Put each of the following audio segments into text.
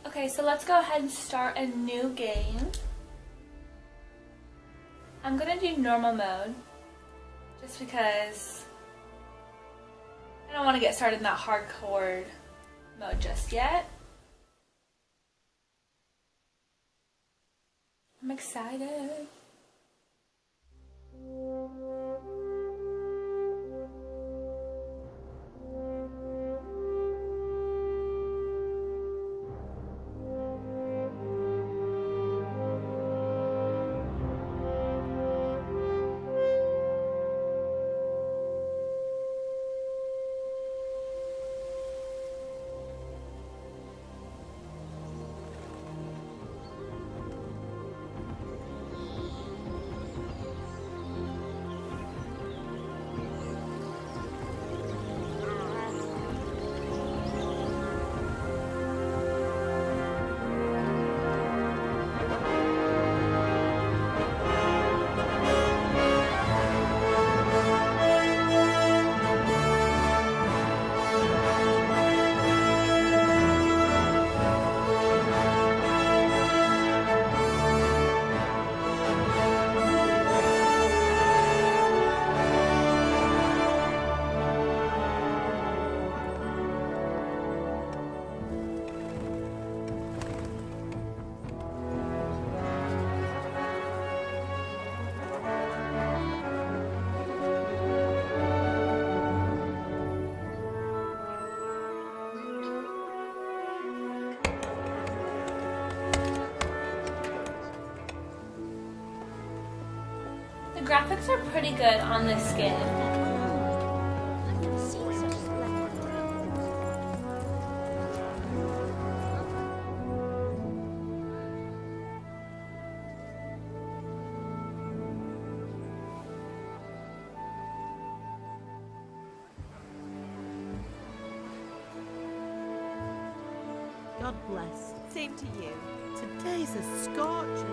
Okay, so let's go ahead and start a new game. I'm gonna do normal mode, just because I don't want to get started in that hardcore mode just yet. I'm excited. The graphics are pretty good on this game. God bless. Same to you. Today's a scorcher.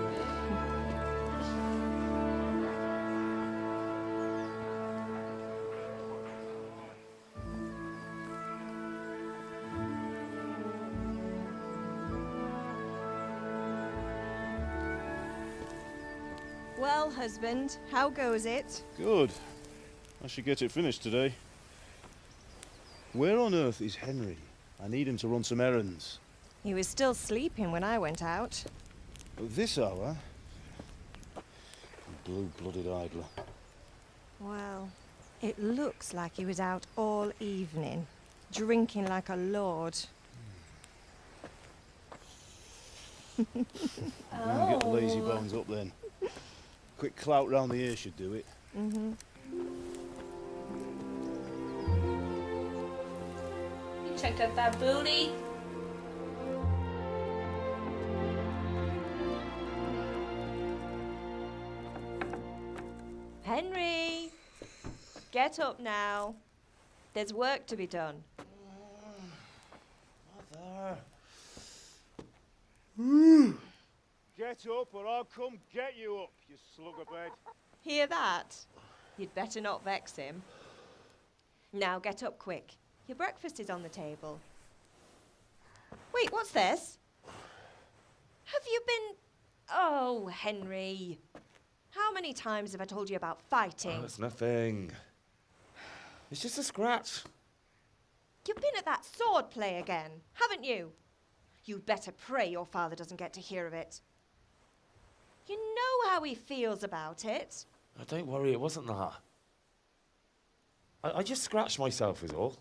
Well, husband, how goes it? Good. I should get it finished today. Where on earth is Henry? I need him to run some errands. He was still sleeping when I went out. At this hour? Blue-blooded idler. Well, it looks like he was out all evening, drinking like a lord. I'll get the lazy bones up then. Quick clout round the ear should do it. Mm-hmm. You checked out that booty. Henry! Get up now. There's work to be done. Mother. Get up or I'll come get you up, you slugabed. Hear that? You'd better not vex him. Now get up quick. Your breakfast is on the table. Wait, what's this? Have you been... Oh, Henry. How many times have I told you about fighting? Oh, it's nothing. It's just a scratch. You've been at that sword play again, haven't you? You'd better pray your father doesn't get to hear of it. You know how he feels about it. Oh, don't worry, it wasn't that. I just scratched myself is all.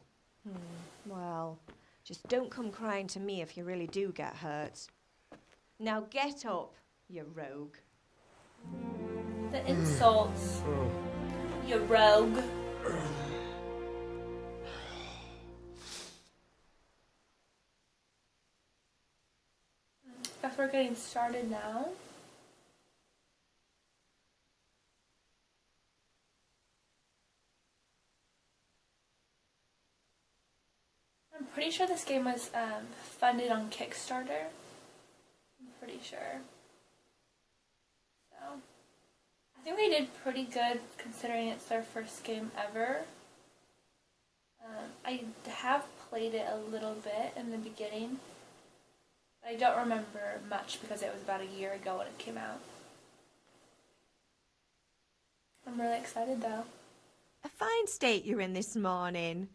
Well, just don't come crying to me if you really do get hurt. Now get up, you rogue. The insults. You rogue. Guess we're getting started now. I'm pretty sure this game was funded on Kickstarter. I'm pretty sure. So, I think they did pretty good considering it's their first game ever. I have played it a little bit in the beginning. I don't remember much because it was about a year ago when it came out. I'm really excited though. A fine state you're in this morning.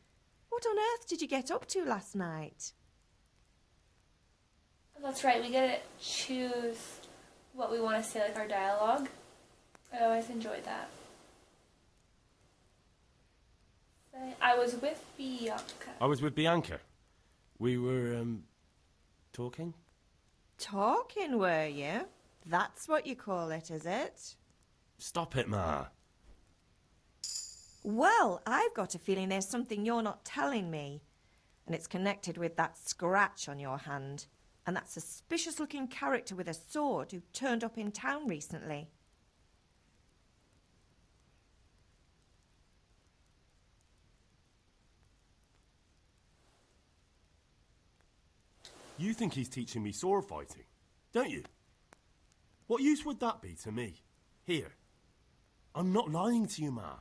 What on earth did you get up to last night? That's right, we get to choose what we want to say, like our dialogue. I always enjoyed that. I was with Bianca. I was with Bianca. We were, talking? Talking, were you? That's what you call it, is it? Stop it, Ma. Well, I've got a feeling there's something you're not telling me. And it's connected with that scratch on your hand. And that suspicious-looking character with a sword who turned up in town recently. You think he's teaching me sword fighting, don't you? What use would that be to me? Here. I'm not lying to you, Ma.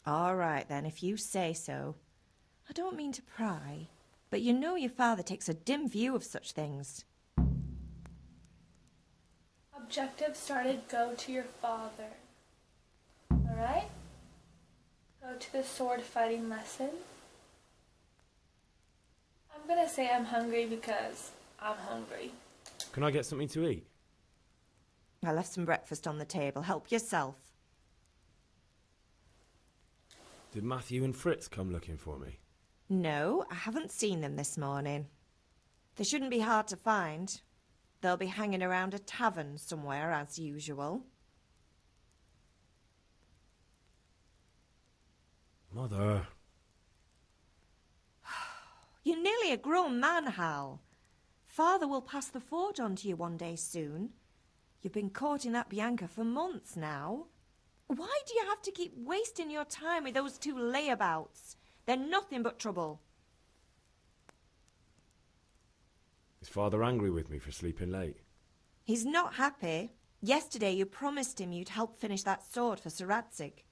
All right, then, if you say so. I don't mean to pry, but you know your father takes a dim view of such things. Objective started, go to your father. Alright? Go to the sword fighting lesson. I'm gonna say I'm hungry because I'm hungry. Can I get something to eat? I left some breakfast on the table. Help yourself. Did Matthew and Fritz come looking for me? No, I haven't seen them this morning. They shouldn't be hard to find. They'll be hanging around a tavern somewhere, as usual. Mother. You're nearly a grown man, Hal. Father will pass the forge on to you one day soon. You've been courting that Bianca for months now. Why do you have to keep wasting your time with those two layabouts? They're nothing but trouble. Is Father angry with me for sleeping late? He's not happy. Yesterday you promised him you'd help finish that sword for Sir Radzig.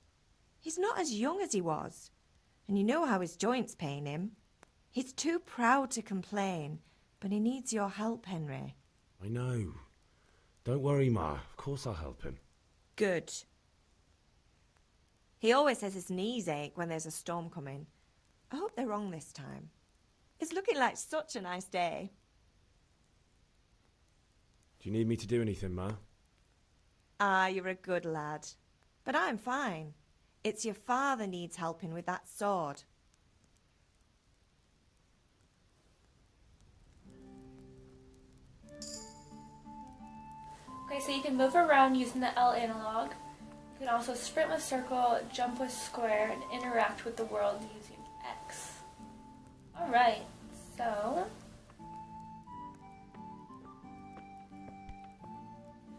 He's not as young as he was, and you know how his joints pain him. He's too proud to complain, but he needs your help, Henry. I know. Don't worry, Ma. Of course I'll help him. Good. He always says his knees ache when there's a storm coming. I hope they're wrong this time. It's looking like such a nice day. Do you need me to do anything, Ma? Ah, you're a good lad. But I'm fine. It's your father needs helping with that sword. Okay, so you can move around using the L analog. You can also sprint with circle, jump with square, and interact with the world using X. Alright, so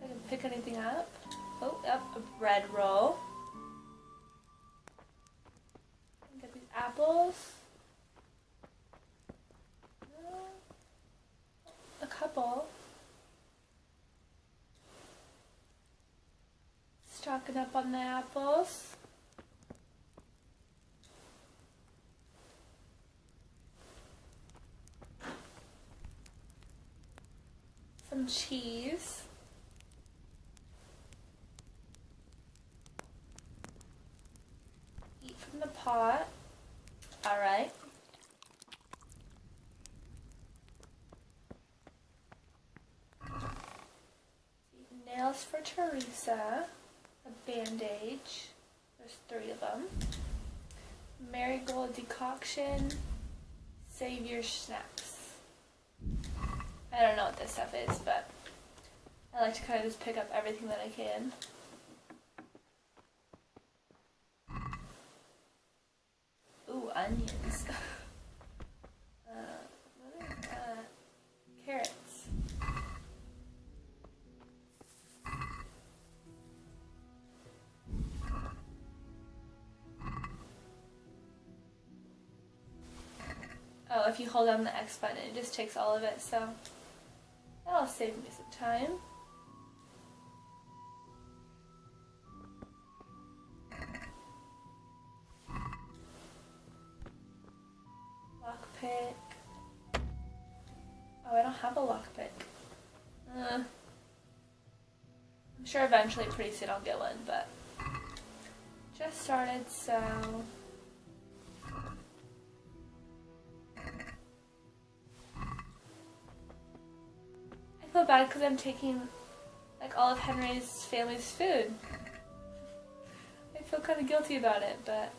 I can pick anything up. Oh, yep, a bread roll. Get these apples. A couple. Stocking up on the apples. Some cheese. Eat from the pot. Alright. Nails for Teresa. A bandage. There's 3 of them. Marigold decoction. Save your snacks. I don't know what this stuff is, but I like to kind of just pick up everything that I can. Ooh, onions. What is that? Carrots. Oh, if you hold down the X button, it just takes all of it, so that'll save me some time. Lockpick. Oh, I don't have a lockpick. I'm sure eventually, pretty soon, I'll get one, but just started, so. I feel bad because I'm taking like all of Henry's family's food. I feel kind of guilty about it, but.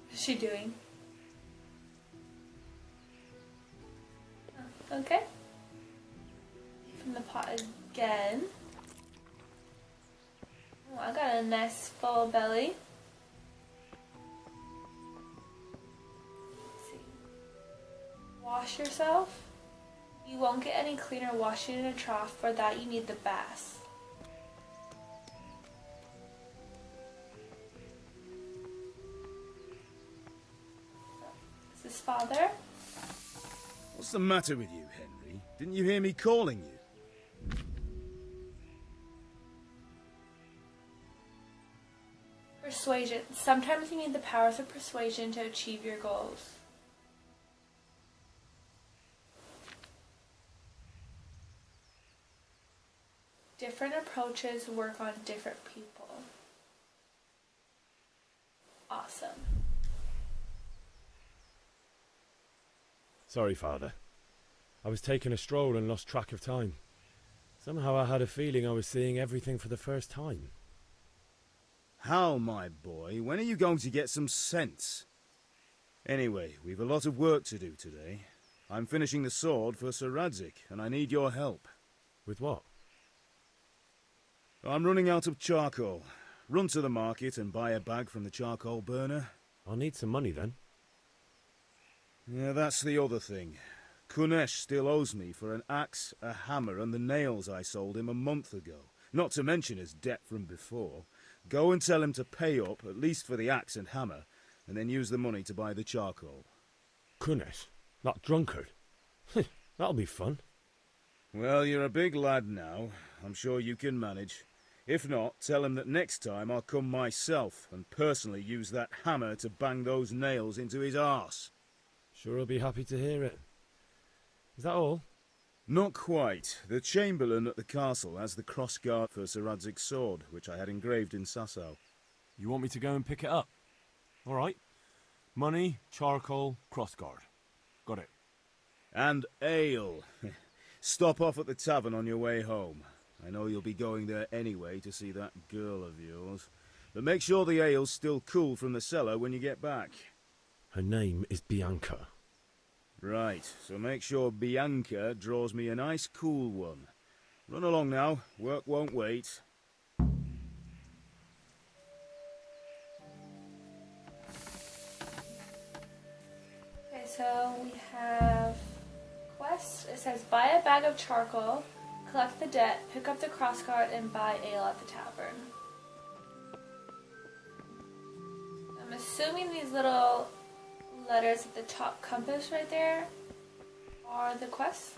What's she doing? Oh, okay. From the pot again. Oh, I got a nice full belly. Let's see. Wash yourself. You won't get any cleaner washing in a trough. For that, you need the bass. This is father. What's the matter with you, Henry? Didn't you hear me calling you? Persuasion. Sometimes you need the powers of persuasion to achieve your goals. Different approaches work on different people. Awesome. Sorry, Father. I was taking a stroll and lost track of time. Somehow I had a feeling I was seeing everything for the first time. Hal, my boy, when are you going to get some sense? Anyway, we've a lot of work to do today. I'm finishing the sword for Sir Radzig, and I need your help. With what? I'm running out of charcoal. Run to the market and buy a bag from the charcoal burner. I'll need some money then. Yeah, that's the other thing. Kunesh still owes me for an axe, a hammer, and the nails I sold him a month ago. Not to mention his debt from before. Go and tell him to pay up, at least for the axe and hammer, and then use the money to buy the charcoal. Kunesh? That drunkard? That'll be fun. Well, you're a big lad now. I'm sure you can manage. If not, tell him that next time I'll come myself and personally use that hammer to bang those nails into his arse. Sure, I'll be happy to hear it. Is that all? Not quite. The Chamberlain at the castle has the crossguard for Sir Radzig's sword, which I had engraved in Sasau. You want me to go and pick it up? All right. Money, charcoal, crossguard. Got it. And ale. Stop off at the tavern on your way home. I know you'll be going there anyway to see that girl of yours. But make sure the ale's still cool from the cellar when you get back. Her name is Bianca. Right, so make sure Bianca draws me a nice cool one. Run along now, work won't wait. Okay, so we have quest. It says buy a bag of charcoal, collect the debt, pick up the crossguard, and buy ale at the tavern. I'm assuming these little letters at the top compass right there are the quests.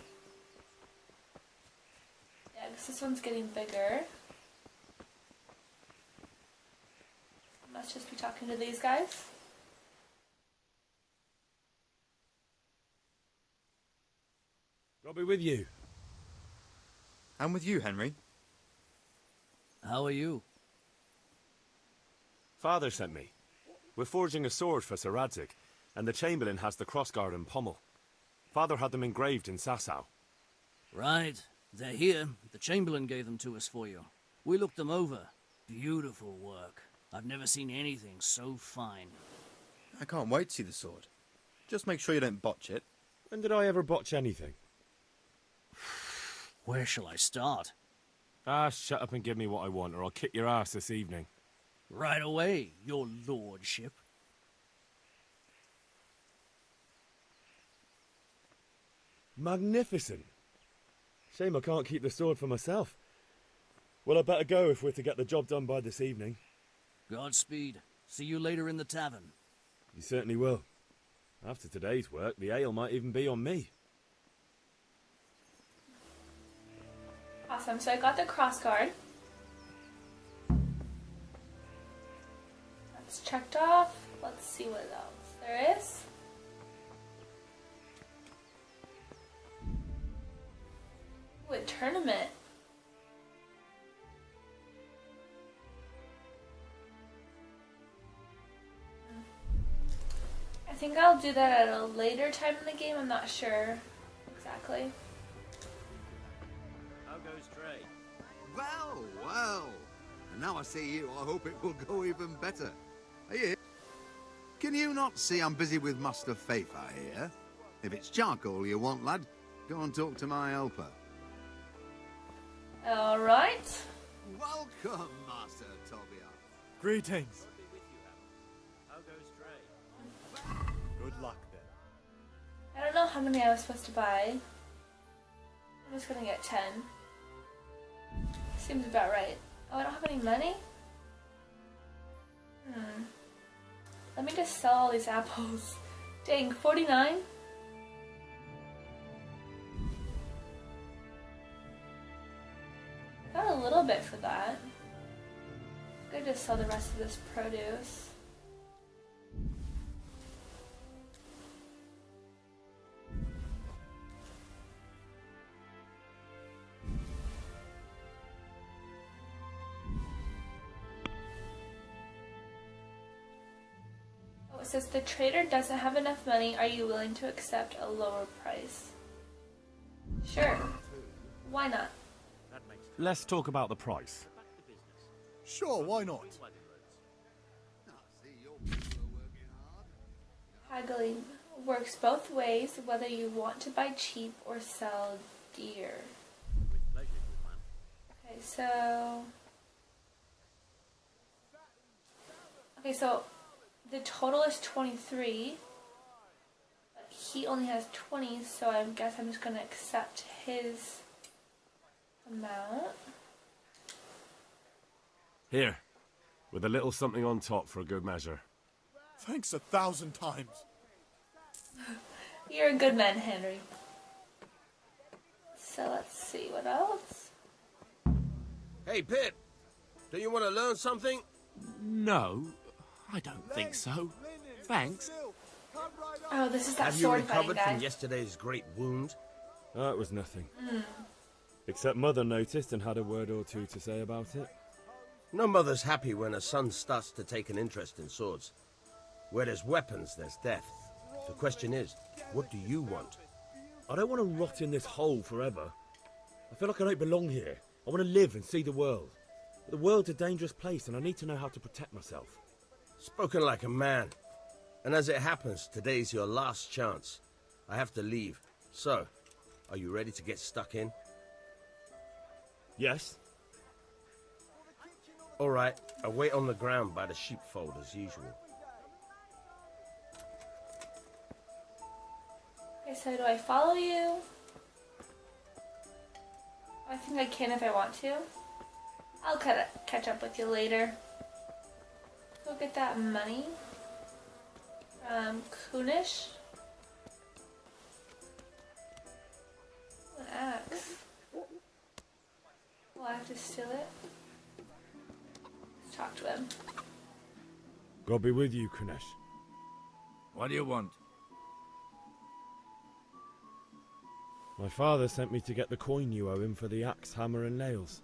Yeah, because this one's getting bigger. Must just be talking to these guys. I'll be with you. I'm with you, Henry. How are you? Father sent me. We're forging a sword for Sir Radzig, and the Chamberlain has the crossguard and pommel. Father had them engraved in Sasau. Right. They're here. The Chamberlain gave them to us for you. We looked them over. Beautiful work. I've never seen anything so fine. I can't wait to see the sword. Just make sure you don't botch it. When did I ever botch anything? Where shall I start? Shut up and give me what I want, or I'll kick your ass this evening. Right away, your lordship. Magnificent. Shame I can't keep the sword for myself. Well, I better go if we're to get the job done by this evening. Godspeed. See you later in the tavern. You certainly will. After today's work, the ale might even be on me. Awesome, so I got the crossguard. That's checked off. Let's see what else there is. Ooh, a tournament. I think I'll do that at a later time in the game. I'm not sure exactly. How goes trade? Well, well. And now I see you, I hope it will go even better. Are you here? Can you not see I'm busy with Master Fafa here? If it's charcoal you want, lad, go and talk to my helper. Alright. Welcome, Master Tobias. Greetings. How goes trade? Good luck then. I don't know how many I was supposed to buy. I'm just gonna get 10. Seems about right. Oh, I don't have any money? Let me just sell all these apples. Dang, 49? I got a little bit for that. I'm gonna just sell the rest of this produce. Oh, it says the trader doesn't have enough money. Are you willing to accept a lower price? Sure. Why not? Let's talk about the price. Sure, why not? Haggling works both ways, whether you want to buy cheap or sell dear. Okay, so the total is 23, but he only has 20, so I guess I'm just gonna accept his amount. Here, with a little something on top for a good measure. Thanks 1,000 times. You're a good man, Henry. So let's see what else. Hey, Pip, do you want to learn something? No, I don't think so. Thanks. Oh, this is that Have you sword fighting recovered guy. from yesterday's great wound? That was nothing. Except Mother noticed and had a word or two to say about it. No mother's happy when her son starts to take an interest in swords. Where there's weapons, there's death. The question is, what do you want? I don't want to rot in this hole forever. I feel like I don't belong here. I want to live and see the world. But the world's a dangerous place and I need to know how to protect myself. Spoken like a man. And as it happens, today's your last chance. I have to leave. So, are you ready to get stuck in? Yes? All right, I'll wait on the ground by the sheepfold as usual. Okay, so do I follow you? I think I can if I want to. I'll catch up with you later. Go get that money from Kunish. An axe. Well, I have to steal it. Let's talk to him. God be with you, Kunesh. What do you want? My father sent me to get the coin you owe him for the axe, hammer and nails.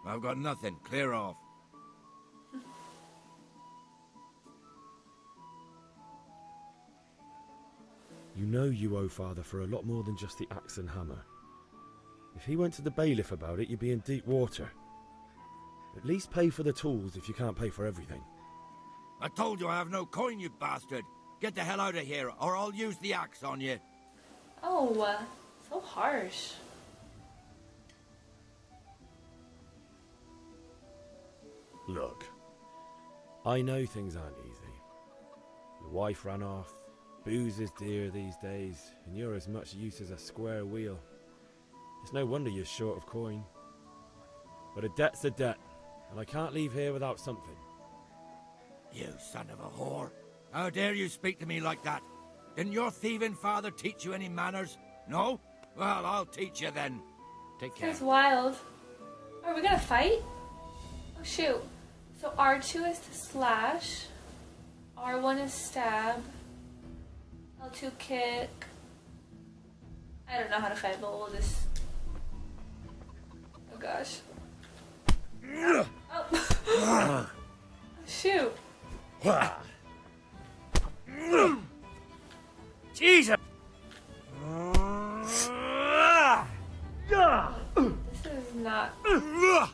I've got nothing. Clear off. You know you owe father for a lot more than just the axe and hammer. If he went to the bailiff about it, you'd be in deep water. At least pay for the tools if you can't pay for everything. I told you I have no coin, you bastard. Get the hell out of here, or I'll use the axe on you. Oh, so harsh. Look, I know things aren't easy. Your wife ran off, booze is dear these days, and you're as much use as a square wheel. It's no wonder you're short of coin. But a debt's a debt, and I can't leave here without something. You son of a whore. How dare you speak to me like that? Didn't your thieving father teach you any manners? No? Well, I'll teach you then. Take care. This is wild. Are we gonna fight? Oh shoot. So R2 is to slash. R1 is stab. L2 kick. I don't know how to fight, but we'll just... Oh gosh. Oh. Shoot. Jesus! This is not... Oh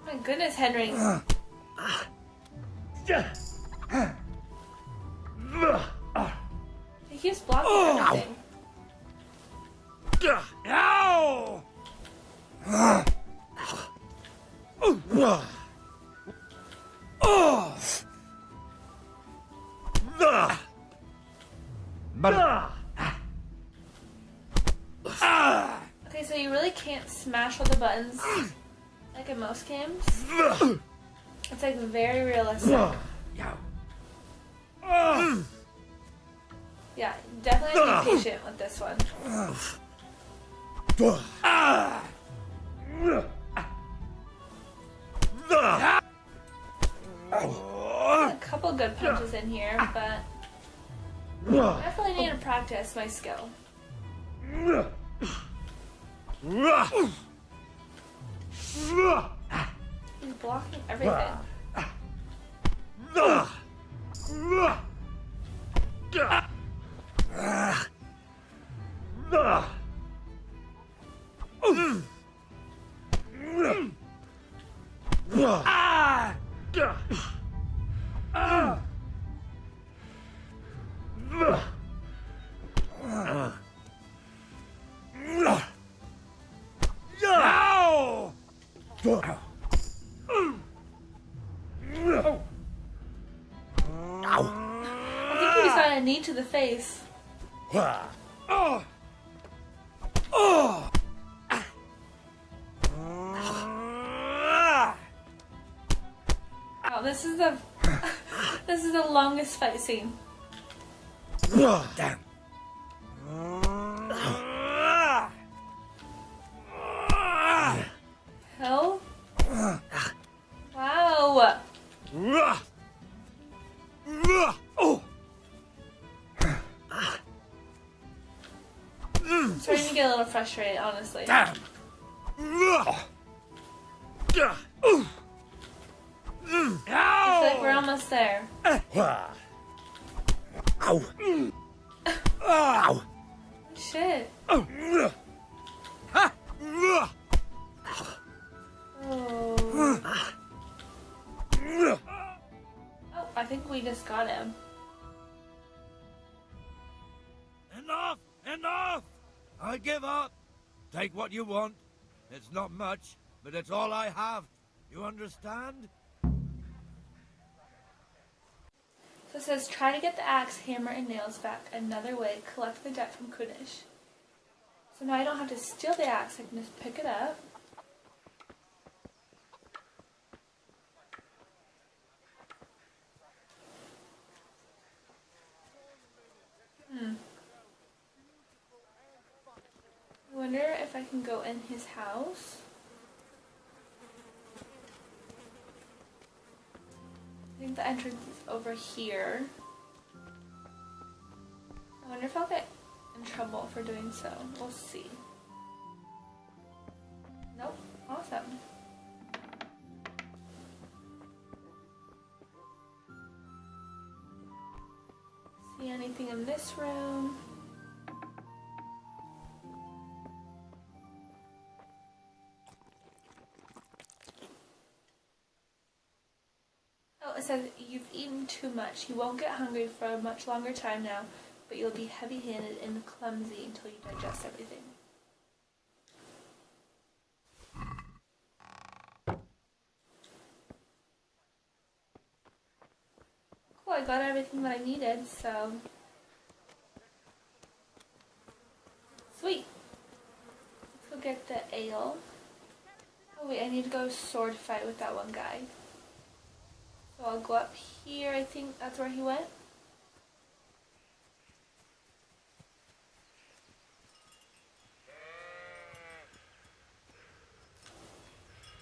my goodness, Henry. He keeps blocking everything. Ow! Okay, so you really can't smash all the buttons like in most games. It's like very realistic. Yeah, definitely have to be patient with this one. A couple good punches in here, but I definitely need to practice my skill. He's blocking everything. I think he just got a knee to the face. Oh, this is the this is the longest fight scene. Damn. Hell? Wow. I'm starting to get a little frustrated, honestly. Damn. I feel like we're almost there. Shit. Oh. Oh, I think we just got him. Enough! Enough! I give up. Take what you want. It's not much, but it's all I have. You understand? So it says, try to get the axe, hammer, and nails back another way. Collect the debt from Kunish. So now I don't have to steal the axe. I can just pick it up. I wonder if I can go in his house. I think the entrance is over here. I wonder if I'll get in trouble for doing so. We'll see. Nope. Awesome. See anything in this room? Oh, it says you've eaten too much. You won't get hungry for a much longer time now, but you'll be heavy-handed and clumsy until you digest everything. Cool, I got everything that I needed, so... Sweet! Let's go get the ale. Oh wait, I need to go sword fight with that one guy. So I'll go up here, I think that's where he went.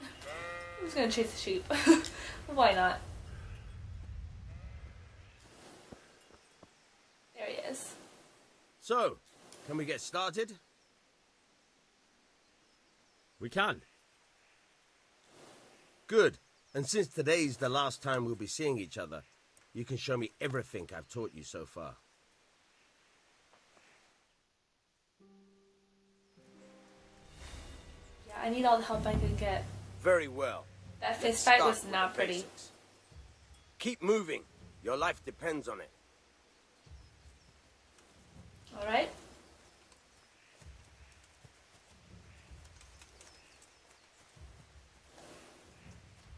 I'm just gonna chase the sheep. Why not? he is. So, can we get started? We can. Good. And since today's the last time we'll be seeing each other, you can show me everything I've taught you so far. Yeah, I need all the help I can get. Very well. That Let's fist fight start was with not the pretty. basics. Keep moving. Your life depends on it. Alright?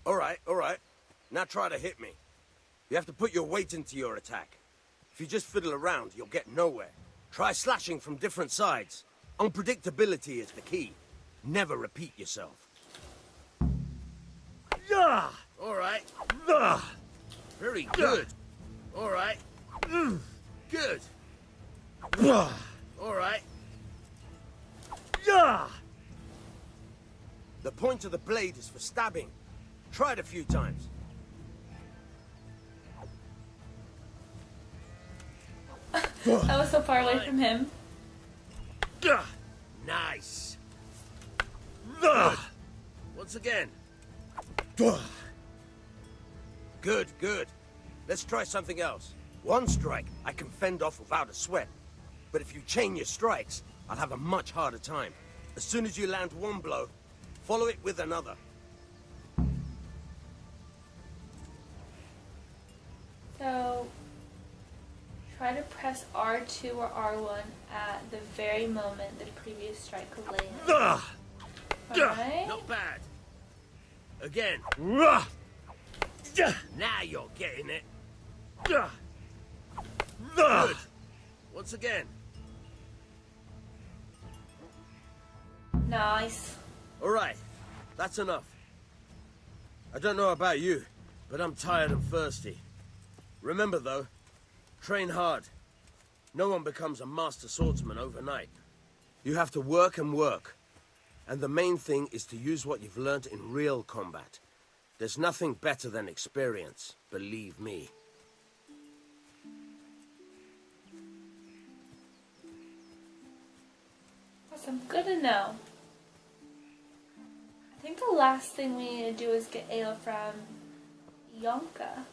All right. Now try to hit me. You have to put your weight into your attack. If you just fiddle around, you'll get nowhere. Try slashing from different sides. Unpredictability is the key. Never repeat yourself. Yeah. All right. Very good. All right. Good. All right. Yeah. The point of the blade is for stabbing. Try it a few times. I was so far away from him. Nice. Good. Once again. Good, good. Let's try something else. One strike I can fend off without a sweat. But if you chain your strikes, I'll have a much harder time. As soon as you land one blow, follow it with another. So, try to press R2 or R1 at the very moment the previous strike lands. Alright? Not bad. Again. Now you're getting it. Good. Once again. Nice. All right. That's enough. I don't know about you, but I'm tired and thirsty. Remember, though, train hard. No one becomes a master swordsman overnight. You have to work and work. And the main thing is to use what you've learned in real combat. There's nothing better than experience, believe me. Awesome. Good to know. I think the last thing we need to do is get ale from Yonka.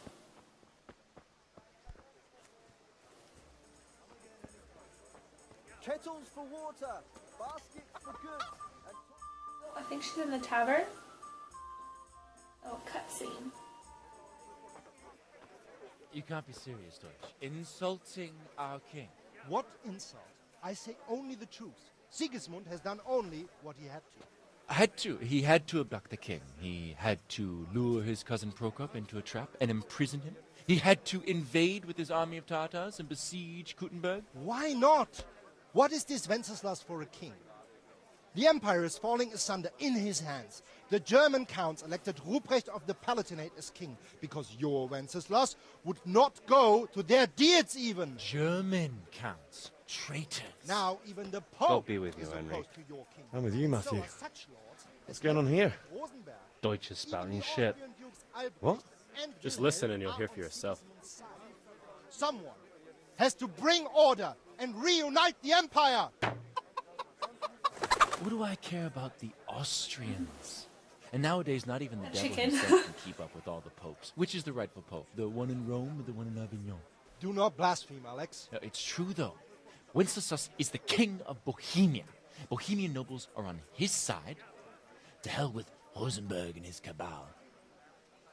Kettles for water, baskets for goods. I think she's in the tavern. Oh, cutscene. You can't be serious, Deutsch. Insulting our king. What insult? I say only the truth. Sigismund has done only what he had to. He had to abduct the king. He had to lure his cousin Prokop into a trap and imprison him. He had to invade with his army of Tatars and besiege Kuttenberg. Why not? What is this Wenceslas for a king? The empire is falling asunder in his hands. The German counts elected Ruprecht of the Palatinate as king because your Wenceslas would not go to their deeds even. German counts. Traitors. Now even the Pope God be with you, is Henry. opposed to your king. I'm with you, Matthew. So are such lords What's going on here? Rosenberg, Deutsch is spouting even the shit. Austrian dukes Albrecht What? and Just Wilhelm listen and you'll are hear on for yourself. Sigismund's side. Someone has to bring order and reunite the empire. What do I care about the Austrians? And nowadays, not even the devil Chicken. himself can keep up with all the popes. Which is the rightful pope? The one in Rome or the one in Avignon? Do not blaspheme, Alex. No, it's true, though. Wenceslas is the king of Bohemia. Bohemian nobles are on his side. To hell with Rosenberg and his cabal.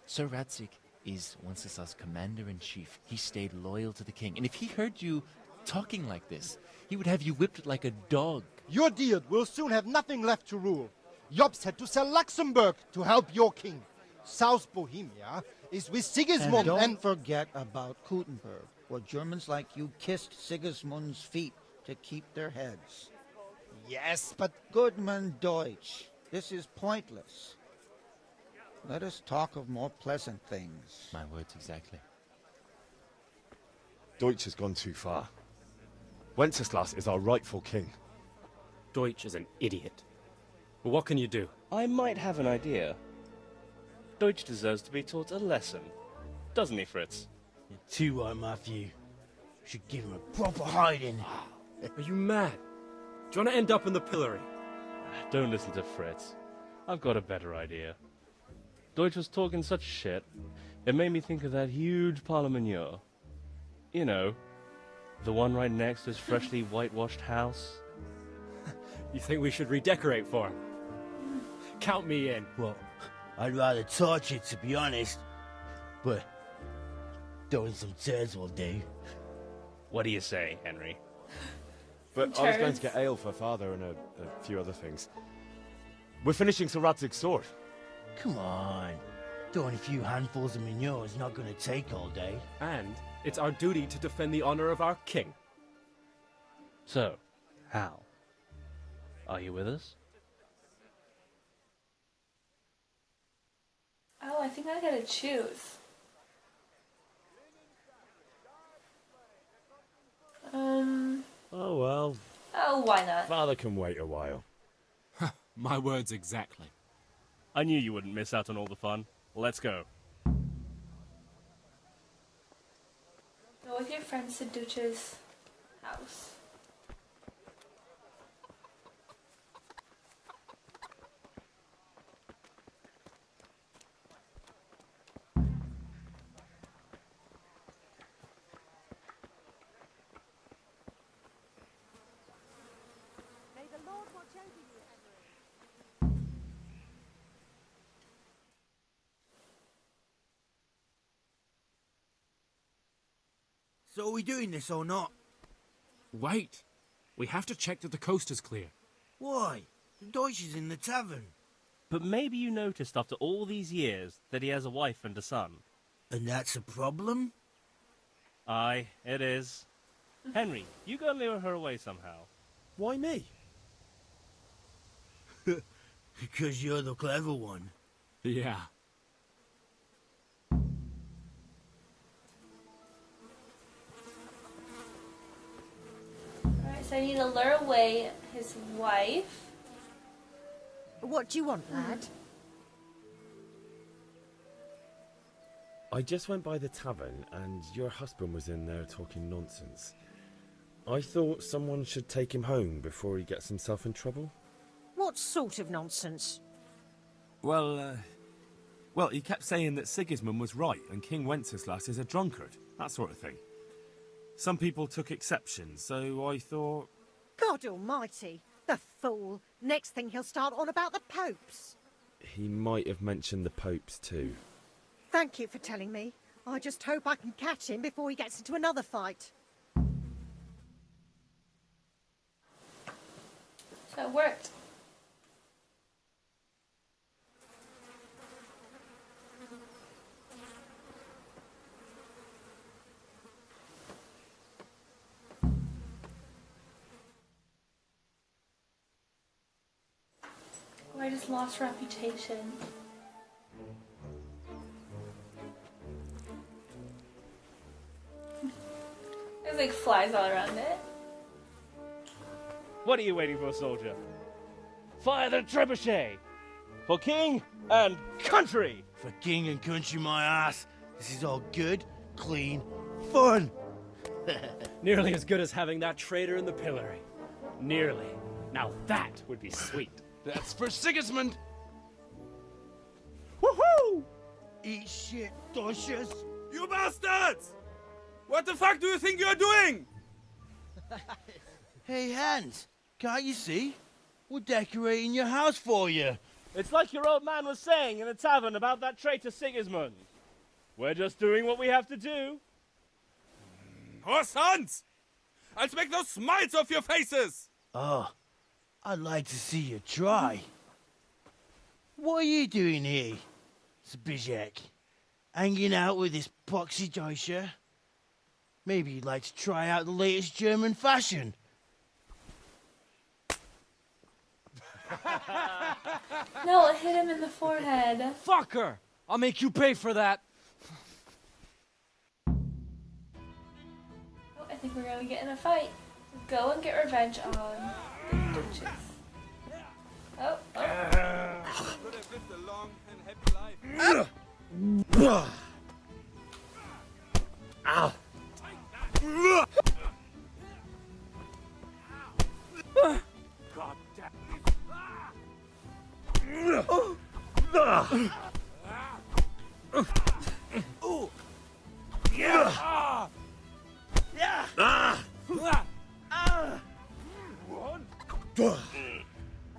Sir Radzik is Wenceslas' commander-in-chief. He stayed loyal to the king. And if he heard you talking like this, he would have you whipped like a dog. Your Diet will soon have nothing left to rule. Jobst had to sell Luxembourg to help your king. South Bohemia is with Sigismund And don't forget about Kuttenberg, where Germans like you kissed Sigismund's feet to keep their heads. Yes, but... Goodman Deutsch, this is pointless. Let us talk of more pleasant things. My words exactly. Deutsch has gone too far. Wenceslas is our rightful king. Deutsch is an idiot. But what can you do? I might have an idea. Deutsch deserves to be taught a lesson. Doesn't he, Fritz? You're too right, Matthew. Should give him a proper hiding. Are you mad? Do you want to end up in the pillory? Don't listen to Fritz. I've got a better idea. Deutsch was talking such shit, it made me think of that huge parliament. You know, the one right next to his freshly whitewashed house. You think we should redecorate for him? Count me in. Well, I'd rather torch it, to be honest. But throwing some turds will do. What do you say, Henry? But I was going to get ale for father and a few other things. We're finishing Sir Radzig's sword. Come on. Throwing a few handfuls of manure is not going to take all day. And it's our duty to defend the honor of our king. So, Hal, are you with us? Oh, I think I gotta choose. Oh well. Oh, why not? Father can wait a while. My words exactly. I knew you wouldn't miss out on all the fun. Let's go. Go with your friends to Dutch's house. So are we doing this or not? Wait. We have to check that the coast is clear. Why? The Deutsch is in the tavern. But maybe you noticed after all these years that he has a wife and a son. And that's a problem? Aye, it is. Henry, you go and lure her away somehow. Why me? Because you're the clever one. Yeah. Alright, so I need to lure away his wife. What do you want, lad? I just went by the tavern and your husband was in there talking nonsense. I thought someone should take him home before he gets himself in trouble. What sort of nonsense? Well, he kept saying that Sigismund was right and King Wenceslas is a drunkard, that sort of thing. Some people took exception, so I thought... God almighty, the fool. Next thing he'll start on about the popes. He might have mentioned the popes too. Thank you for telling me. I just hope I can catch him before he gets into another fight. So it worked. Oh, I just lost reputation. There's like flies all around it. What are you waiting for, soldier? Fire the trebuchet! For king and country! For king and country, my ass. This is all good, clean, fun. Nearly as good as having that traitor in the pillory. Nearly. Now that would be sweet. That's for Sigismund. Woohoo! Eat shit, Deutsches. You bastards! What the fuck do you think you're doing? Hey, Hans, can't you see? We're decorating your house for you. It's like your old man was saying in the tavern about that traitor Sigismund. We're just doing what we have to do. Oh, sons! I'll make those smiles off your faces! Oh, I'd like to see you try. What are you doing here, Zbigniew? Hanging out with this poxy Deutscher? Maybe you'd like to try out the latest German fashion. No, it hit him in the forehead. Fucker! I'll make you pay for that. Oh, I think we're gonna get in a fight. Go and get revenge on the Duchess. Oh, Ow! God damn Oh! Yeah! Yeah!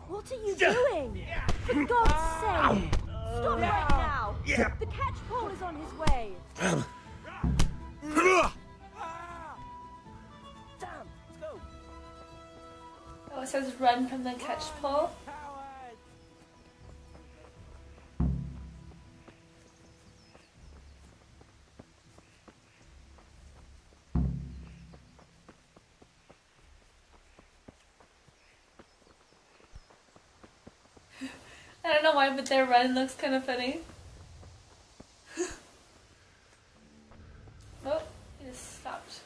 What are you doing? For God's sake! Stop right now! The catch pole is on his way! Damn, let's go! Oh, it says run from the catch pole. I don't know why, but their run looks kind of funny. Oh, he just stopped.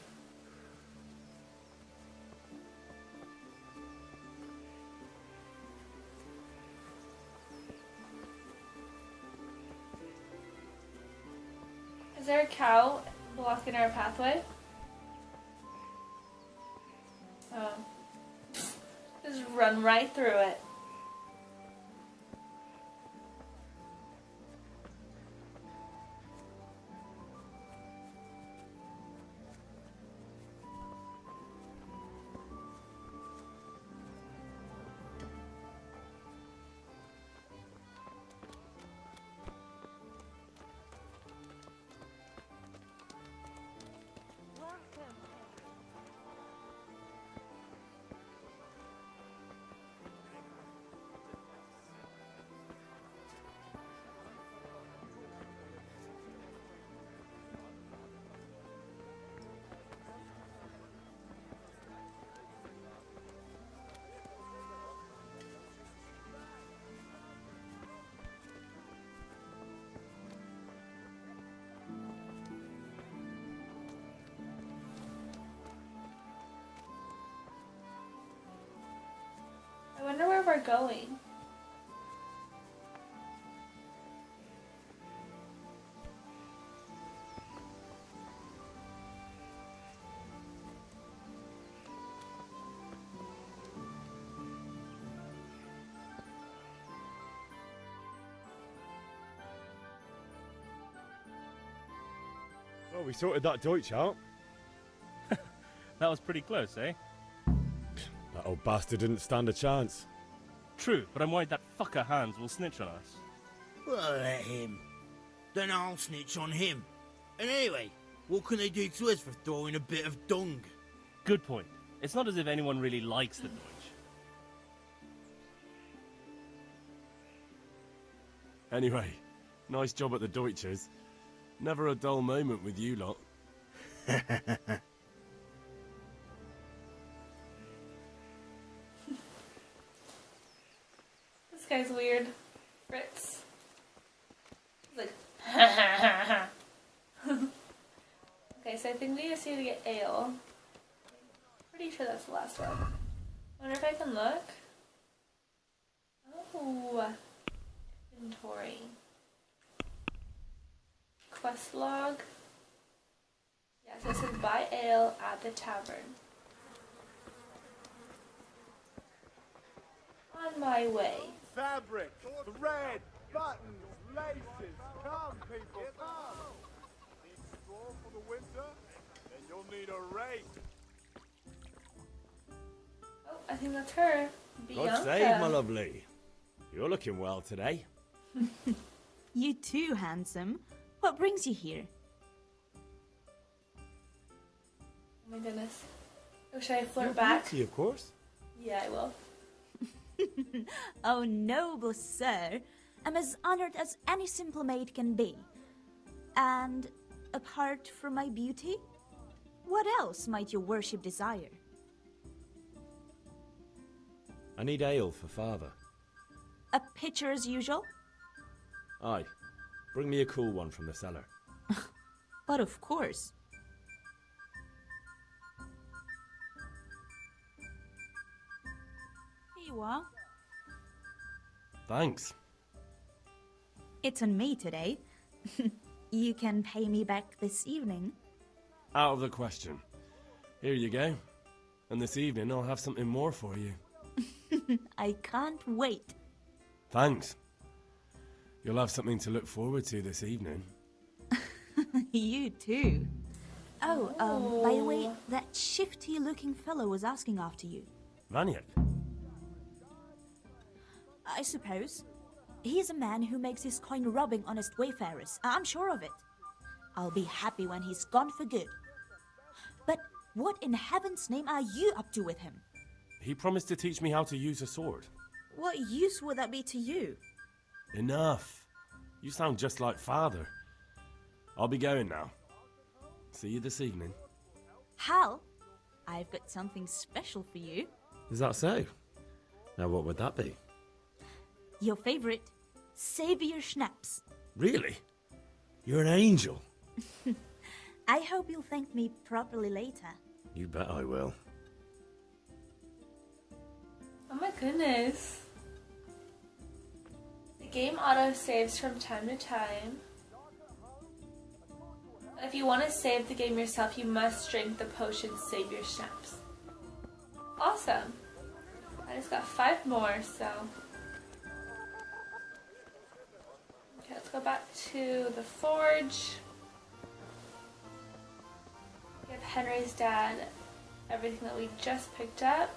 Is there a cow blocking our pathway? Oh. Just run right through it. I wonder where we're going. Well, we sorted that Deutsch out. That was pretty close, eh? That old bastard didn't stand a chance. True, but I'm worried that fucker Hans will snitch on us. Well, let him. Then I'll snitch on him. And anyway, what can they do to us for throwing a bit of dung? Good point. It's not as if anyone really likes the Deutsch. Anyway, nice job at the Deutschers. Never a dull moment with you lot. This guy's weird. Fritz. He's like, Okay, so I think we just need to get ale. Pretty sure that's the last one. I wonder if I can look. Oh, inventory. Quest log. Yeah, so it says buy ale at the tavern. On my way. Fabric, thread, buttons, laces. Come, people, come. Need straw for the winter? Then you'll need a rake. Oh, I think that's her. God save, my lovely. You're looking well today. You too, handsome. What brings you here? Oh my goodness. Oh, should I flirt You're back? beauty, of course. Yeah, I will. Oh, noble sir. I'm as honored as any simple maid can be. And apart from my beauty, what else might your worship desire? I need ale for father. A pitcher as usual? Aye. Bring me a cool one from the cellar. But of course. Here you are. Thanks. It's on me today. You can pay me back this evening. Out of the question. Here you go. And this evening I'll have something more for you. I can't wait. Thanks. You'll have something to look forward to this evening. You too. Oh, by the way, that shifty-looking fellow was asking after you. Vaniak? I suppose. He's a man who makes his coin robbing honest wayfarers. I'm sure of it. I'll be happy when he's gone for good. But what in heaven's name are you up to with him? He promised to teach me how to use a sword. What use would that be to you? Enough. You sound just like Father. I'll be going now. See you this evening. Hal, I've got something special for you. Is that so? Now what would that be? Your favorite, Savior Schnapps. Really? You're an angel. I hope you'll thank me properly later. You bet I will. Oh my goodness. The game auto-saves from time to time. If you want to save the game yourself, you must drink the potion Savior Schnapps. Awesome. I just got 5 more, so... Okay, let's go back to the forge. Give Henry's dad everything that we just picked up.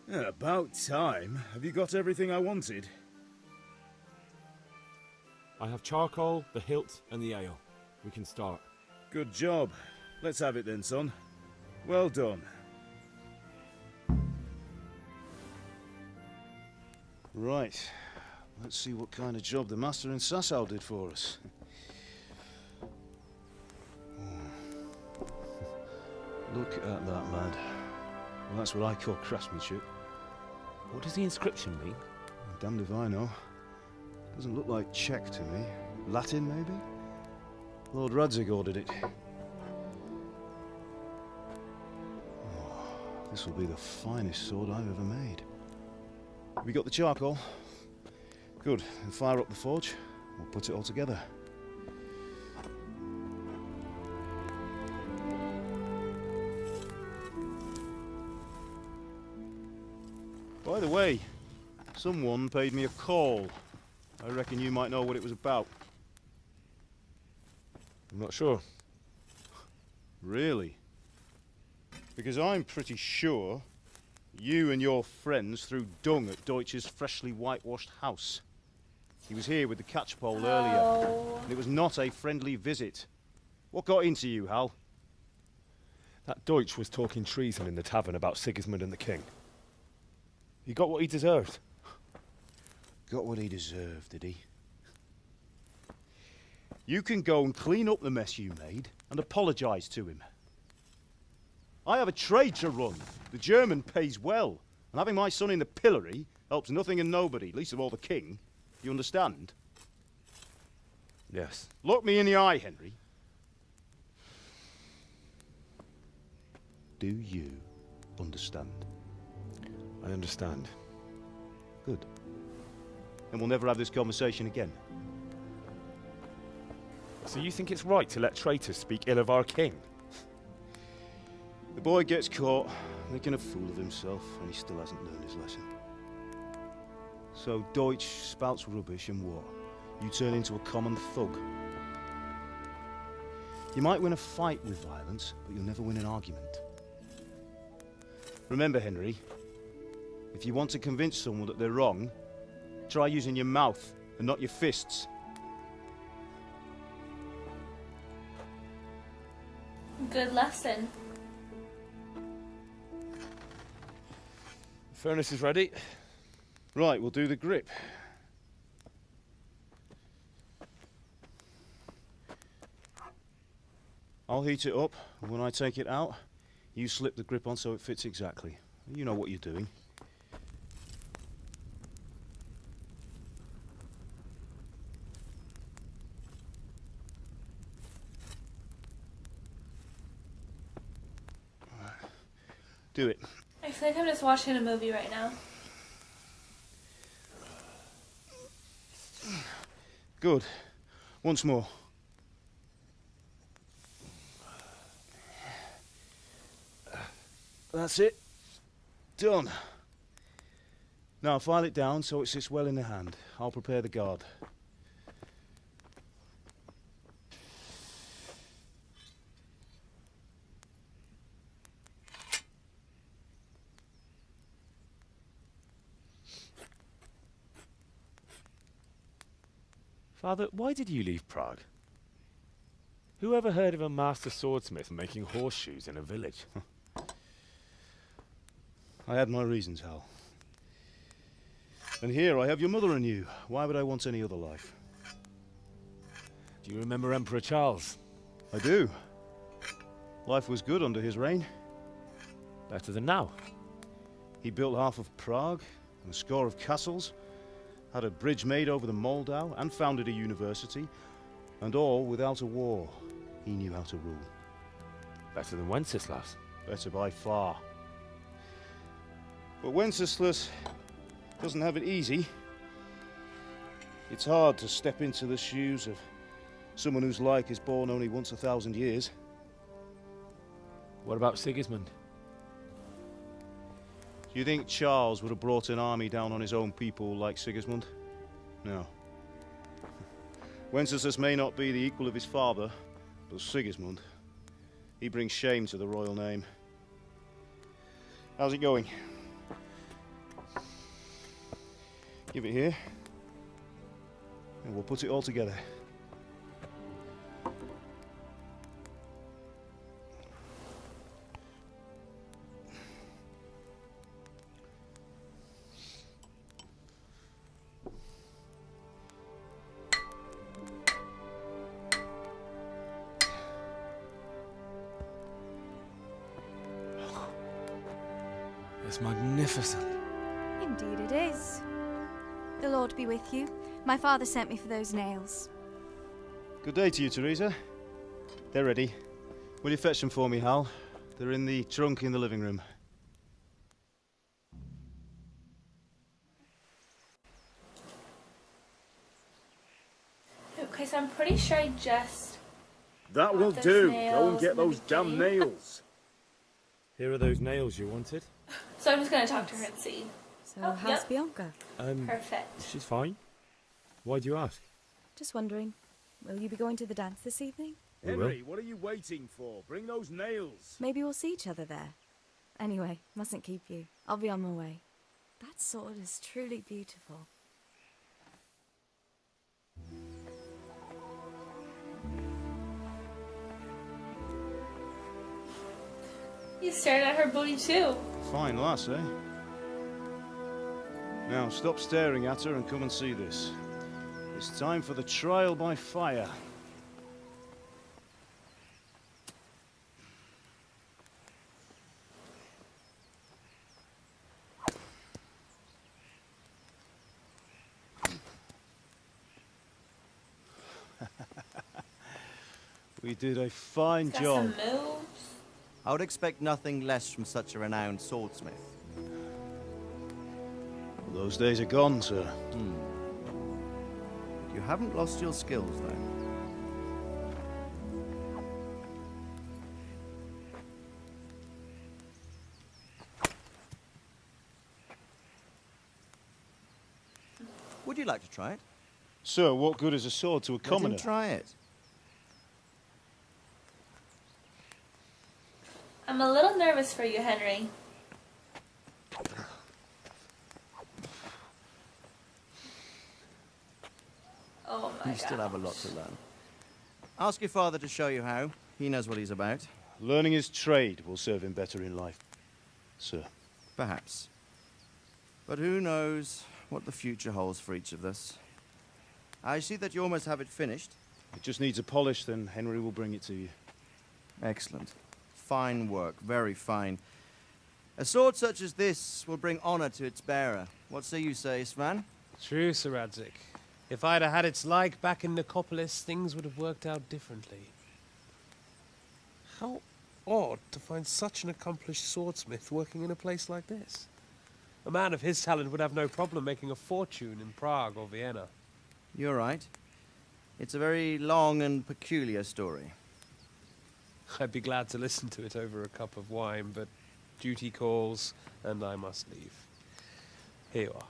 Yeah, about time. Have you got everything I wanted? I have charcoal, the hilt, and the ale. We can start. Good job. Let's have it then, son. Well done. Right. Let's see what kind of job the master in Sasau did for us. Look at that, lad. Well, that's what I call craftsmanship. What does the inscription mean? Damned if I know. Doesn't look like Czech to me. Latin, maybe? Lord Radzig ordered it. Oh, this will be the finest sword I've ever made. Have you got the charcoal? Good. Then fire up the forge. We'll put it all together. By the way, someone paid me a call. I reckon you might know what it was about. I'm not sure. Really? Because I'm pretty sure you and your friends threw dung at Deutsch's freshly whitewashed house. He was here with the catchpole earlier, and it was not a friendly visit. What got into you, Hal? That Deutsch was talking treason in the tavern about Sigismund and the king. He got what he deserved. Got what he deserved, did he? You can go and clean up the mess you made and apologise to him. I have a trade to run. The German pays well, and having my son in the pillory helps nothing and nobody, least of all the king. You understand? Yes. Look me in the eye, Henry. Do you understand? I understand. Good. Then we'll never have this conversation again. So you think it's right to let traitors speak ill of our king? The boy gets caught, making a fool of himself, and he still hasn't learned his lesson. So Deutsch spouts rubbish, and what? You turn into a common thug. You might win a fight with violence, but you'll never win an argument. Remember, Henry, if you want to convince someone that they're wrong, try using your mouth and not your fists. Good lesson. The furnace is ready. Right, we'll do the grip. I'll heat it up, and when I take it out, you slip the grip on so it fits exactly. You know what you're doing. Do it. I feel like I'm just watching a movie right now. Good. Once more. That's it. Done. Now file it down so it sits well in the hand. I'll prepare the guard. Father, why did you leave Prague? Who ever heard of a master swordsmith making horseshoes in a village? I had my reasons, Hal. And here I have your mother and you. Why would I want any other life? Do you remember Emperor Charles? I do. Life was good under his reign. Better than now. He built half of Prague and a score of castles, had a bridge made over the Moldau, and founded a university, and all without a war. He knew how to rule. Better than Wenceslas. Better by far. But Wenceslas doesn't have it easy. It's hard to step into the shoes of someone whose like is born only once 1,000 years. What about Sigismund? Do you think Charles would have brought an army down on his own people like Sigismund? No. Wenceslas may not be the equal of his father, but Sigismund, he brings shame to the royal name. How's it going? Give it here, and we'll put it all together. It's magnificent. Indeed it is. The Lord be with you. My father sent me for those nails. Good day to you, Teresa. They're ready. Will you fetch them for me, Hal? They're in the trunk in the living room. Okay, so I'm pretty sure I just... That will those do. Go nails and get in the those damn beginning. nails. Here are those nails you wanted. So I'm just going to talk to her and see. So, Oh, how's yep. Bianca? Perfect. She's fine. Why do you ask? Just wondering, will you be going to the dance this evening? We will. Henry, what are you waiting for? Bring those nails. Maybe we'll see each other there. Anyway, mustn't keep you. I'll be on my way. That sword is truly beautiful. You stared at her booty too. Fine lass, eh? Now, stop staring at her and come and see this. It's time for the trial by fire. We did a fine Got job. some moves. I would expect nothing less from such a renowned swordsmith. Those days are gone, sir. You haven't lost your skills, though. Would you like to try it? Sir, what good is a sword to a commoner? Let him try it. I'm a little nervous for you, Henry. Oh my You still have a lot to learn. Ask your father to show you how. He knows what he's about. Learning his trade will serve him better in life, sir. Perhaps. But who knows what the future holds for each of us. I see that you almost have it finished. It just needs a polish, then Henry will bring it to you. Excellent. Fine work, very fine. A sword such as this will bring honor to its bearer. What say you, Svan? True, Sir Radzik. If I'd have had its like back in Nicopolis, things would have worked out differently. How odd to find such an accomplished swordsmith working in a place like this. A man of his talent would have no problem making a fortune in Prague or Vienna. You're right. It's a very long and peculiar story. I'd be glad to listen to it over a cup of wine, but duty calls, and I must leave. Here you are.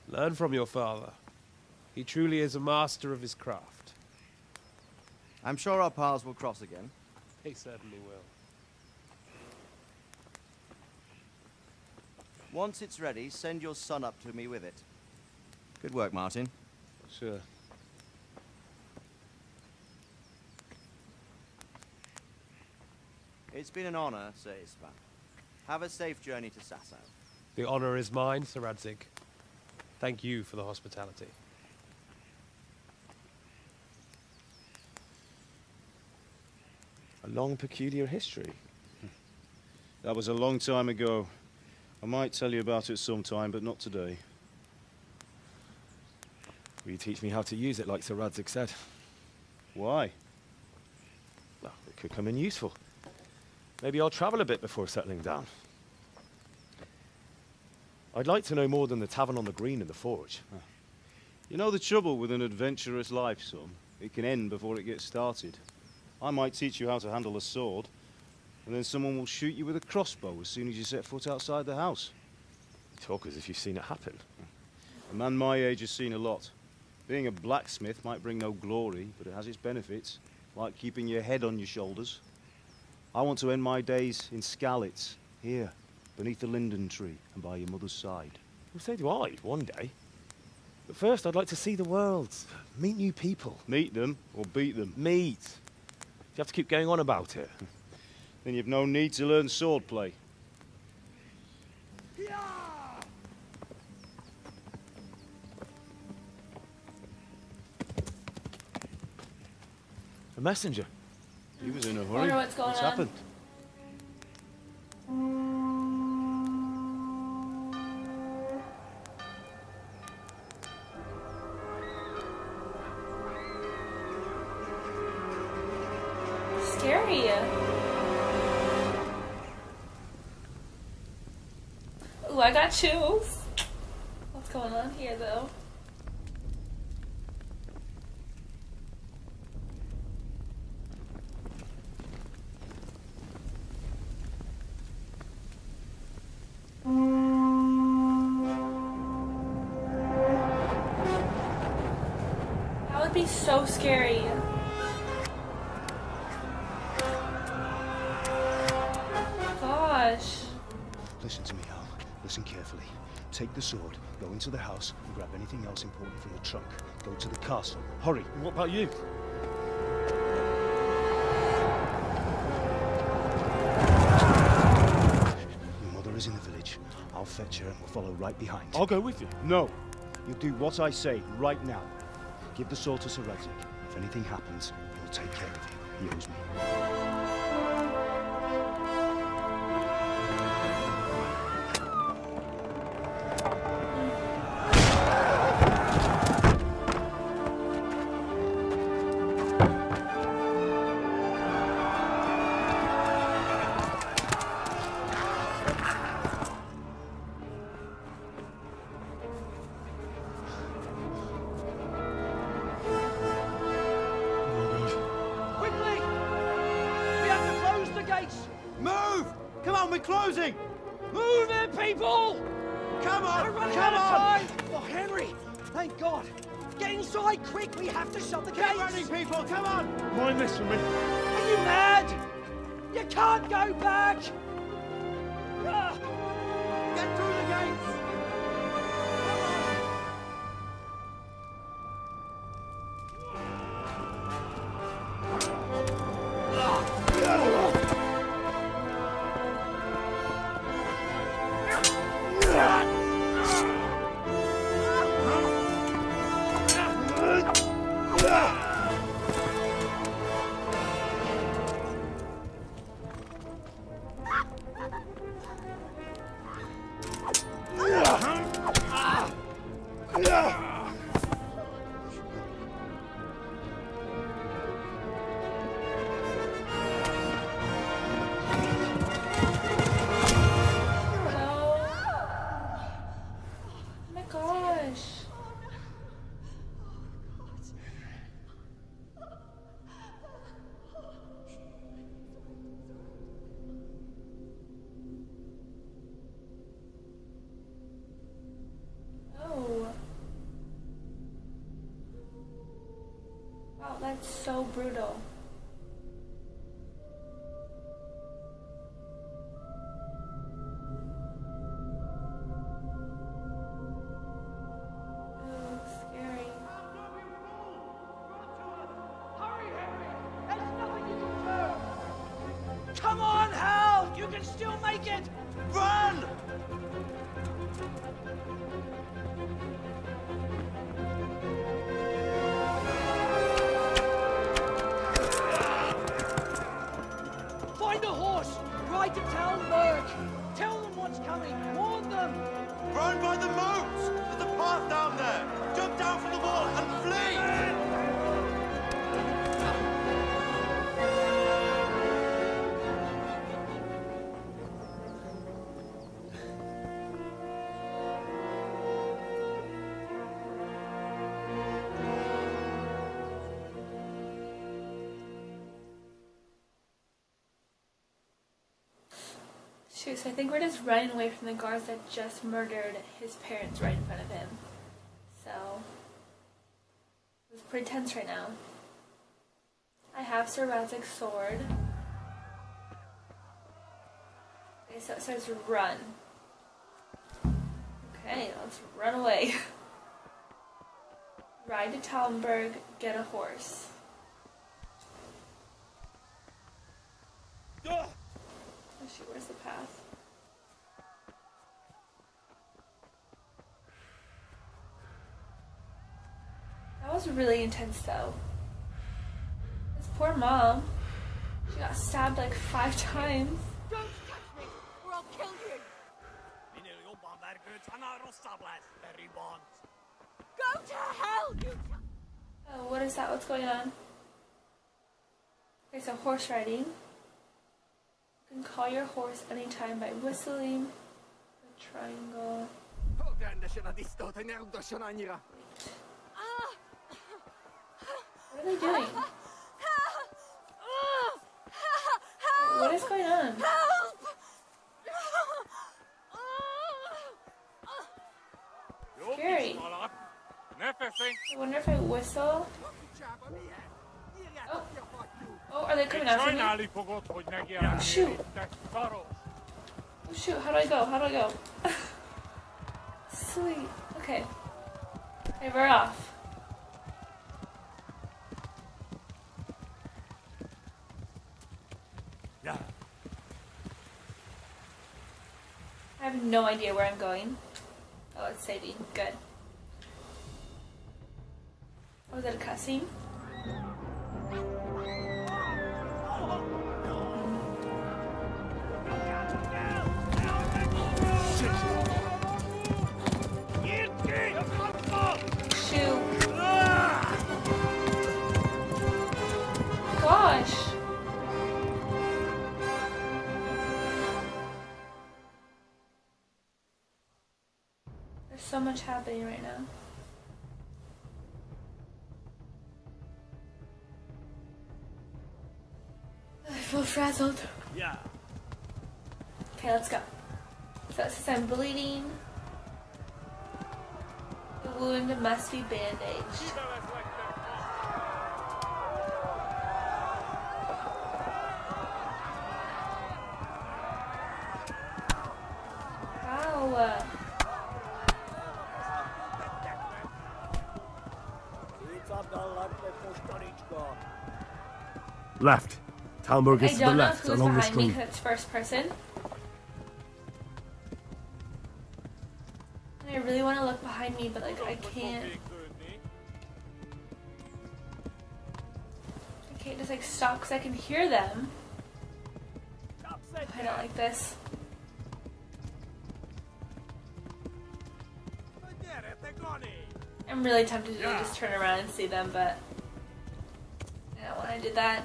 Learn from your father. He truly is a master of his craft. I'm sure our paths will cross again. They certainly will. Once it's ready, send your son up to me with it. Good work, Martin. Sure. It's been an honor, Sir Ispan. Have a safe journey to Sasau. The honor is mine, Sir Radzig. Thank you for the hospitality. A long, peculiar history. That was a long time ago. I might tell you about it sometime, but not today. Will you teach me how to use it like Sir Radzig said? Why? Well, it could come in useful. Maybe I'll travel a bit before settling down. I'd like to know more than the tavern on the green and the forge. You know the trouble with an adventurous life, son? It can end before it gets started. I might teach you how to handle a sword, and then someone will shoot you with a crossbow as soon as you set foot outside the house. You talk as if you've seen it happen. A man my age has seen a lot. Being a blacksmith might bring no glory, but it has its benefits, like keeping your head on your shoulders. I want to end my days in Skalitz, here, beneath the linden tree and by your mother's side. Well, so do I, one day. But first, I'd like to see the world, meet new people. Meet them or beat them? Meet. You have to keep going on about it. Then you've no need to learn swordplay. A messenger. He was in a hurry. Wonder what's going on. Happened? Scary. Ooh, I got chills. What's going on here, though? That would be so scary. Gosh. Listen to me, Al. Listen carefully. Take the sword, go into the house, and grab anything else important from the trunk. Go to the castle. Hurry. What about you? Your mother is in the village. I'll fetch her and we'll follow right behind. I'll go with you. No. You do what I say right now. Give the sword to Sir Radzig. If anything happens, he'll take care of you. He owes me. Quickly! We have to close the gates! Move! Come on, we're closing! Move it, people! Come on! We're running Come out of on! time! Oh, Henry! Thank God! Get inside, quick! We have to shut the gates! Keep running, people! Come on! Mind this for me. Are you mad? You can't go back! Ah. Get through the gates! Wow, that's so brutal. Ooh, scary. Come on, Hal! You can still make it! Run! Find a horse! Ride to Talmberg! Tell them what's coming! Warn them! Run by the moat! There's a path down there! Jump down from the wall and flee! Shoot, so I think we're just running away from the guards that just murdered his parents right in front of him. So, it's pretty tense right now. I have Sir Radzig's sword. Okay, so it says run. Okay, let's run away. Ride to Talmberg, get a horse. Oh shoot, where's the path? That was really intense though. This poor mom. She got stabbed like 5 times. Don't touch me, or I'll kill you. Go to hell, you... Oh, what is that? What's going on? Okay, so horse riding. You can call your horse anytime by whistling the triangle. What are they doing? What is going on? Scary. I wonder if I whistle. Oh, oh, are they coming after me? Oh, shoot. Oh shoot, how do I go? How do I go? Sweet. Okay. Okay, we're off. Yeah. I have no idea where I'm going. Oh, it's saving. Good. Oh, is that a cutscene? Shoot. Gosh. There's so much happening right now. I feel frazzled. Yeah. Okay, let's go. So it says I'm bleeding. The wound must be bandaged. Ow. Left. Talmberg I is to the don't know left, who's along the behind me stream. because it's first person. And I really want to look behind me, but like I can't. I can't just like stop because I can hear them. I don't like this. I'm really tempted to just turn around and see them, but I don't want to do that.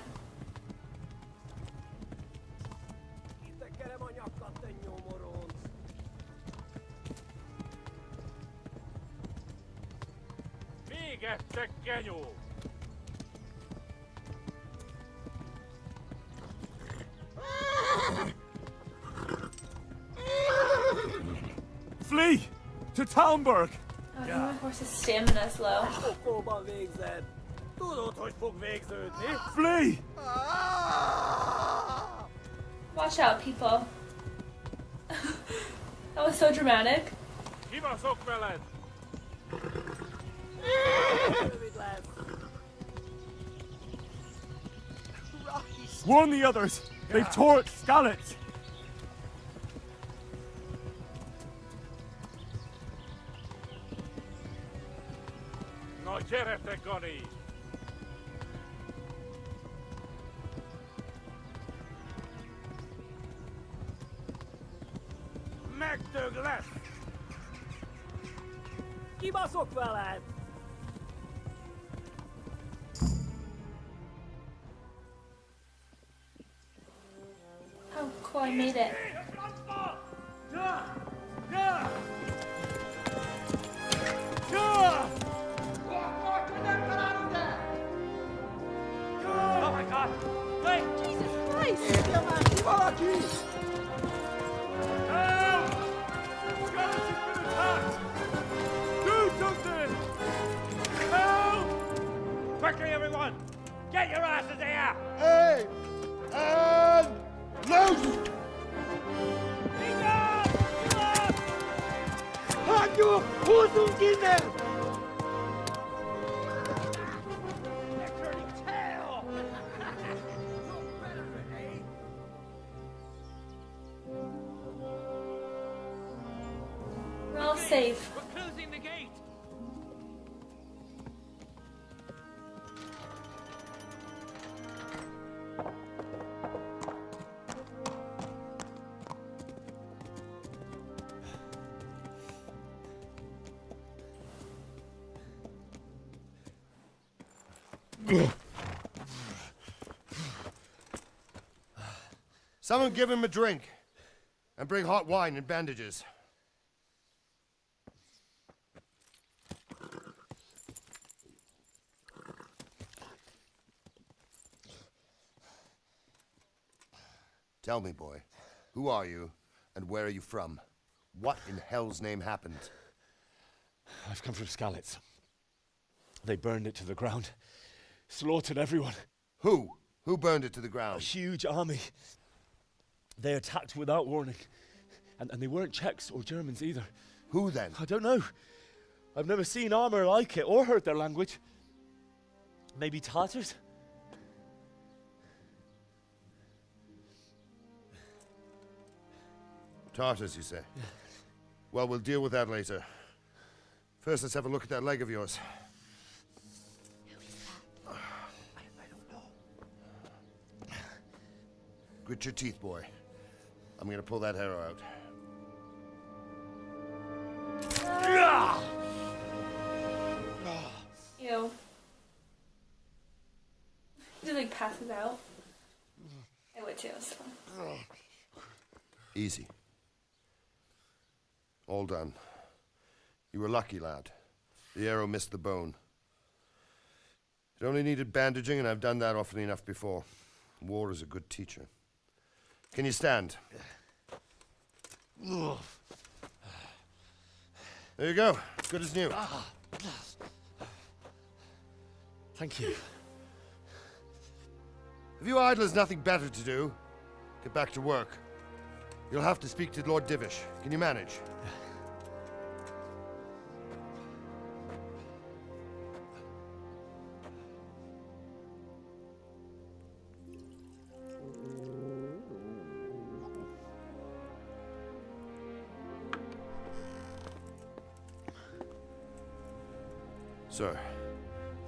Flee! To Talmberg! Oh, I think my horse's stamina's low. Flee! Watch out, people. That was so dramatic. Warn the others! They've torched Skalitz! No cerete goni. Megdöglesz! Kibaszok veled! Oh, cool, I made it. Oh my god! Wait! Jesus Christ! Do something! Help! Quickly, everyone! Get your asses here! Hey! And loose! Hanyo! Húzzunk innen! We're all safe. We're closing the gate! Someone give him a drink. And bring hot wine and bandages. Tell me, boy, who are you and where are you from? What in hell's name happened? I've come from Skalitz. They burned it to the ground. Slaughtered everyone. Who? Who burned it to the ground? A huge army. They attacked without warning. And they weren't Czechs or Germans either. Who then? I don't know. I've never seen armor like it or heard their language. Maybe Tatars? Tartars, you say? Yeah. Well, we'll deal with that later. First, let's have a look at that leg of yours. I don't know. Grit your teeth, boy. I'm gonna pull that arrow out. Ew. He just like passes out. I would too, so. Easy. All done. You were lucky, lad. The arrow missed the bone. It only needed bandaging, and I've done that often enough before. War is a good teacher. Can you stand? There you go. Good as new. Thank you. If you idlers nothing better to do, get back to work. You'll have to speak to Lord Divish. Can you manage? Sir,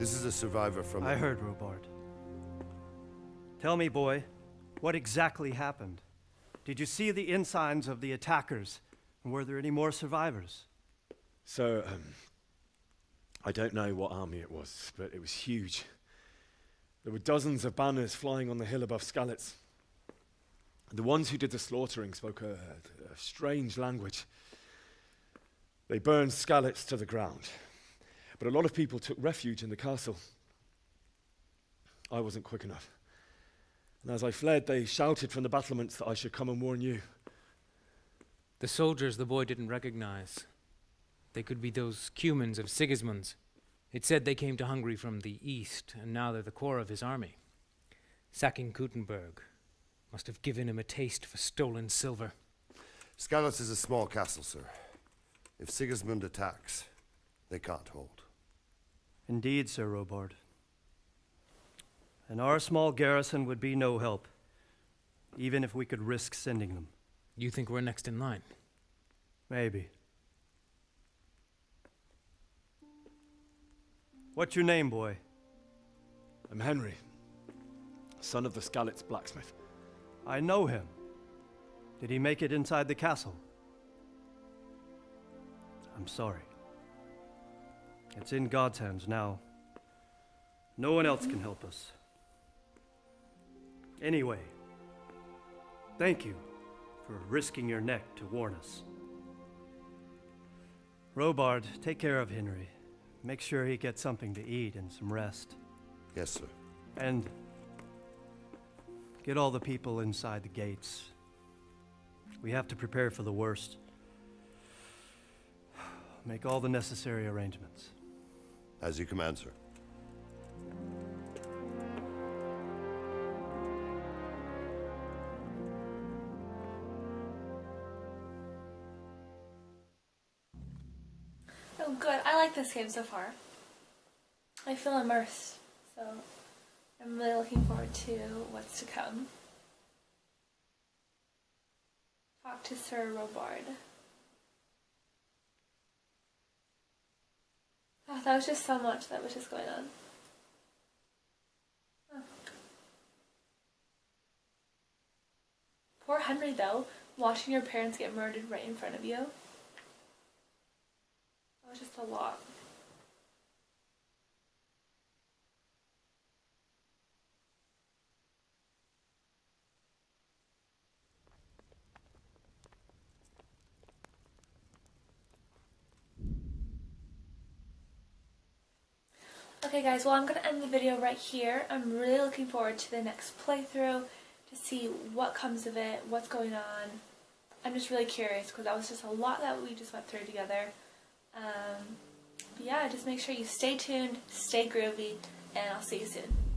this is a survivor from... I heard, Robard. Tell me, boy, what exactly happened? Did you see the ensigns of the attackers? And were there any more survivors? So, I don't know what army it was, but it was huge. There were dozens of banners flying on the hill above Skalitz. The ones who did the slaughtering spoke a strange language. They burned Skalitz to the ground. But a lot of people took refuge in the castle. I wasn't quick enough. And as I fled, they shouted from the battlements that I should come and warn you. The soldiers the boy didn't recognize. They could be those Cumans of Sigismund's. It said they came to Hungary from the east, and now they're the core of his army. Sacking Gutenberg must have given him a taste for stolen silver. Skalitz is a small castle, sir. If Sigismund attacks, they can't hold. Indeed, Sir Robard. And our small garrison would be no help, even if we could risk sending them. You think we're next in line? Maybe. What's your name, boy? I'm Henry, son of the Skalitz blacksmith. I know him. Did he make it inside the castle? I'm sorry. It's in God's hands now. No one else can help us. Anyway, thank you for risking your neck to warn us. Robard, take care of Henry. Make sure he gets something to eat and some rest. Yes, sir. And get all the people inside the gates. We have to prepare for the worst. Make all the necessary arrangements. As you command, sir. Oh, good. I like this game so far. I feel immersed, so I'm really looking forward to what's to come. Talk to Sir Robard. Oh, that was just so much that was just going on. Oh. Poor Henry, though, watching your parents get murdered right in front of you. That was just a lot. Okay guys, well I'm going to end the video right here. I'm really looking forward to the next playthrough to see what comes of it, what's going on. I'm just really curious because that was just a lot that we just went through together. But yeah, just make sure you stay tuned, stay groovy, and I'll see you soon.